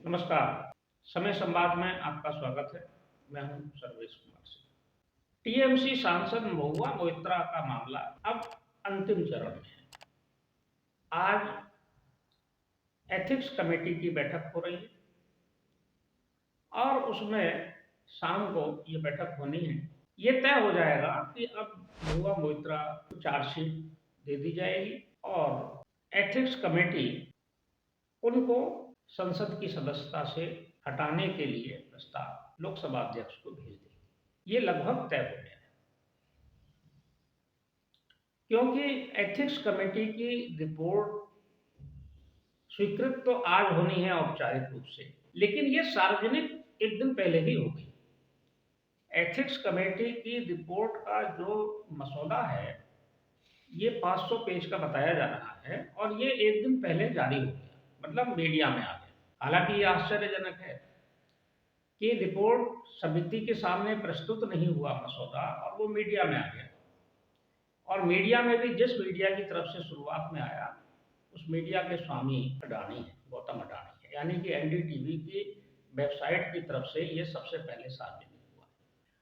नमस्कार। समय संवाद में आपका स्वागत है। मैं हूं सर्वेश कुमार सिंह। टीएमसी सांसद महुआ मोइत्रा का मामला अब अंतिम चरण में है। आज एथिक्स कमेटी की बैठक हो रही है और उसमें शाम को ये बैठक होनी है। ये तय हो जाएगा कि अब महुआ मोइत्रा को चार्जशीट दे दी जाएगी और एथिक्स कमेटी उनको संसद की सदस्यता से हटाने के लिए प्रस्ताव लोकसभा अध्यक्ष को भेज देगी। ये लगभग तय हो गया है, क्योंकि एथिक्स कमेटी की रिपोर्ट स्वीकृत तो आज होनी है औपचारिक रूप से, लेकिन ये सार्वजनिक एक दिन पहले ही हो गई। एथिक्स कमेटी की रिपोर्ट का जो मसौदा है ये 500 पेज का बताया जा रहा है और ये एक दिन पहले जारी हो गया, मतलब मीडिया में आ गया। हालांकि ये आश्चर्यजनक है कि रिपोर्ट समिति के सामने प्रस्तुत नहीं हुआ मसौदा और वो मीडिया में आ गया। और मीडिया में भी जिस मीडिया की तरफ से शुरुआत में आया उस मीडिया के स्वामी अडानी है, गौतम अडानी है, यानी कि एनडीटीवी की वेबसाइट की तरफ से ये सबसे पहले सार्वजनिक हुआ।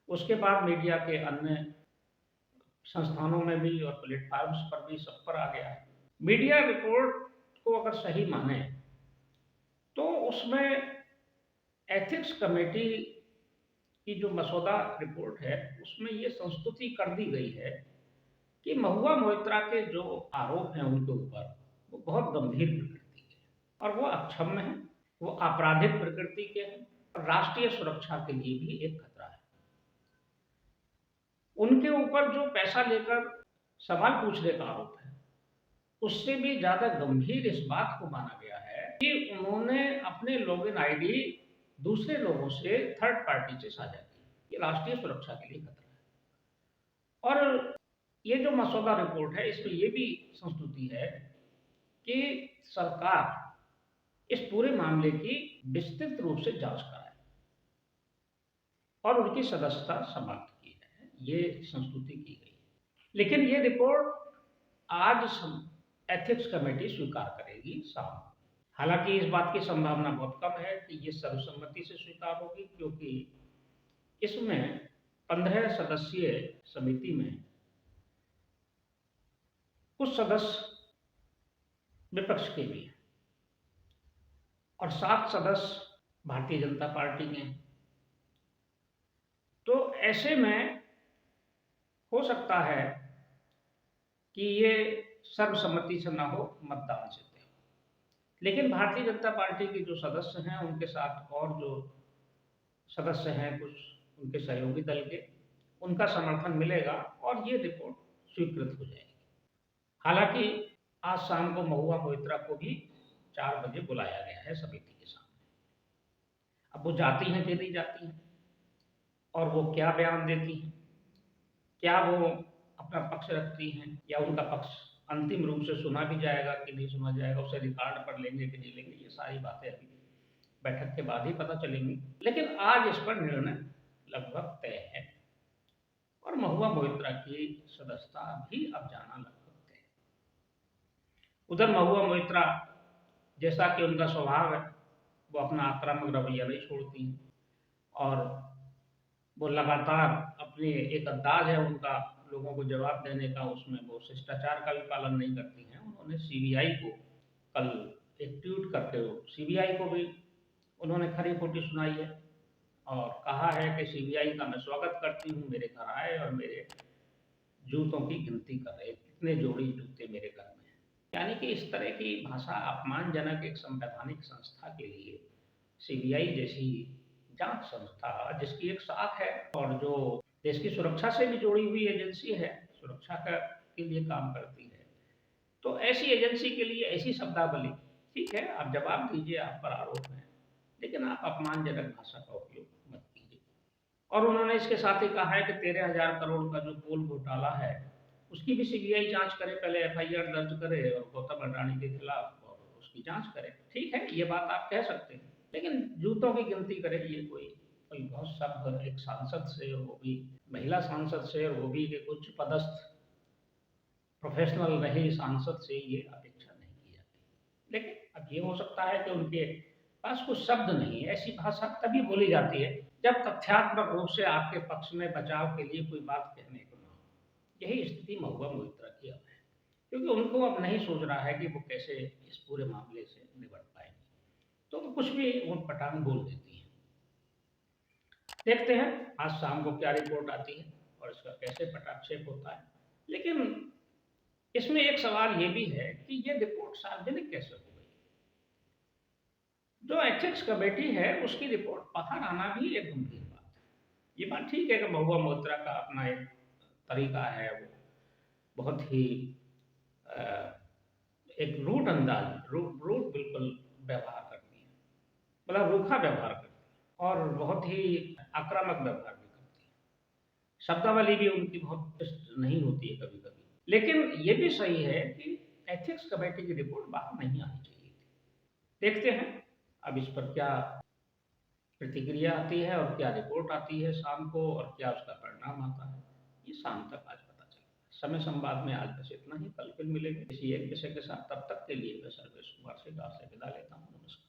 उसके बाद मीडिया के अन्य संस्थानों में भी और प्लेटफॉर्म्स पर भी सब पर आ गया है। मीडिया रिपोर्ट को अगर सही माने तो उसमें एथिक्स कमेटी की जो मसौदा रिपोर्ट है उसमें ये संस्तुति कर दी गई है कि महुआ मोइत्रा के जो आरोप हैं उनके ऊपर वो बहुत गंभीर प्रकृति के हैं और वो अक्षम्य है, वो आपराधिक प्रकृति के हैं और राष्ट्रीय सुरक्षा के लिए भी एक खतरा है। उनके ऊपर जो पैसा लेकर सवाल पूछने का आरोप है उससे भी ज्यादा गंभीर इस बात को माना गया है कि उन्होंने अपने लॉगिन आईडी दूसरे लोगों से थर्ड पार्टी से साझा की। ये राष्ट्रीय सुरक्षा के लिए खतरा है। और ये जो मसौदा रिपोर्ट है इसमें ये भी संस्तुति है कि सरकार इस पूरे मामले की विस्तृत रूप से जांच कराए और उनकी सदस्यता समाप्त की जाए, ये संस्तुति की गई है। लेकिन ये रिपोर्ट आज एथिक्स कमेटी स्वीकार करेगी शाम को। हालांकि इस बात की संभावना बहुत कम है कि ये सर्वसम्मति से स्वीकार होगी, क्योंकि इसमें 15 सदस्यीय समिति में कुछ सदस्य विपक्ष के भी हैं और 7 सदस्य भारतीय जनता पार्टी के हैं। तो ऐसे में हो सकता है कि ये सर्वसम्मति से ना हो, मतदान से तय हो। लेकिन भारतीय जनता पार्टी के जो सदस्य हैं उनके साथ और जो सदस्य हैं कुछ उनके सहयोगी दल के, उनका समर्थन मिलेगा और ये रिपोर्ट स्वीकृत हो जाएगी। हालांकि आज शाम को महुआ मोइत्रा को भी 4 बजे बुलाया गया है समिति के सामने। अब वो जाती हैं कि नहीं जाती हैं और वो क्या बयान देती हैं, क्या वो अपना पक्ष रखती हैं या उनका पक्ष अंतिम रूप से सुना भी जाएगा कि नहीं सुना जाएगा, उसे रिकॉर्ड पर लेंगे कि नहीं लेंगे, ये सारी बातें अभी बैठक के बाद ही पता चलेंगी। लेकिन आज इस पर निर्णय लगभग तय है और महुआ मोइत्रा की सदस्यता भी अब जाना लगभग तय है। उधर महुआ मोइत्रा, जैसा कि उनका स्वभाव है, वो अपना आक्रामक रवैया नहीं छोड़ती हैं और वो लगातार अपने एक अंदाज है उनका लोगों को जवाब देने का, उसमें वो शिष्टाचार का भी पालन नहीं करती हैं। उन्होंने सीबीआई को कल एक ट्वीट करके सीबीआई को भी उन्होंने खरी खोटी सुनाई है और कहा है कि सीबीआई का मैं स्वागत करती हूँ, मेरे घर आए और मेरे जूतों की गिनती कर रहे, कितने जोड़ी जूते मेरे घर में हैं। यानी कि इस तरह की भाषा अपमानजनक एक संवैधानिक संस्था के लिए, सीबीआई जैसी जांच संस्था जिसकी एक शाख है और जो देश की सुरक्षा से भी जुड़ी हुई एजेंसी है, सुरक्षा के लिए काम करती है, तो ऐसी एजेंसी के लिए ऐसी शब्दावली, ठीक है आप जवाब दीजिए, आप पर आरोप है, लेकिन आप अपमानजनक भाषा का उपयोग मत कीजिए। और उन्होंने इसके साथ ही कहा है कि 13,000 करोड़ का जो कोल घोटाला है उसकी भी सीबीआई जांच करे, पहले एफआईआर दर्ज करे और गौतम अडानी के खिलाफ और उसकी जांच करे। ठीक है, ये बात आप कह सकते हैं, लेकिन जूतों की गिनती करे ये कोई बहुत सब एक सांसद से, वो भी महिला सांसद से, और वो भी एक उच्च पदस्थ प्रोफेशनल रहे सांसद से ये अपेक्षा नहीं की जाती। लेकिन अब ये हो सकता है कि उनके पास कुछ शब्द नहीं है। ऐसी भाषा तभी बोली जाती है जब तथ्यात्मक रूप से आपके पक्ष में बचाव के लिए कोई बात कहने को ना हो। यही स्थिति महुआ मोइत्रा की अब है, क्योंकि उनको अब नहीं सोच रहा है कि वो कैसे इस पूरे मामले से निपट पाएंगे, तो वो कुछ भी ऊट पटांग बोल देती हैं। देखते हैं आज शाम को क्या रिपोर्ट आती है और इसका कैसे पटाक्षेप होता है। लेकिन इसमें एक सवाल ये भी है कि ये रिपोर्ट सार्वजनिक कैसे हो गई। जो एथिक्स कमेटी है उसकी रिपोर्ट बाहर आना भी एक गंभीर बात है। ये बात ठीक है कि महुआ मोइत्रा का अपना एक तरीका है, वो बहुत ही अ, एक रूट अंदाज रूट बिल्कुल व्यवहार करती है, मतलब रूखा व्यवहार करती है और बहुत ही आक्रामक व्यवहार भी करती है। शब्दावली भी उनकी बहुत स्पष्ट नहीं होती है कभी कभी। लेकिन ये भी सही है कि एथिक्स कमेटी की रिपोर्ट बाहर नहीं आनी चाहिए थी। देखते हैं अब इस पर क्या प्रतिक्रिया आती है और क्या रिपोर्ट आती है शाम को और क्या उसका परिणाम आता है, ये शाम तक आज पता चलेगा। समय संवाद में आज बस इतना ही, कल फिर मिलेंगे किसी एक विषय के साथ। तब तक के लिए मैं सर्वेश कुमार से विदा लेता हूँ। नमस्कार।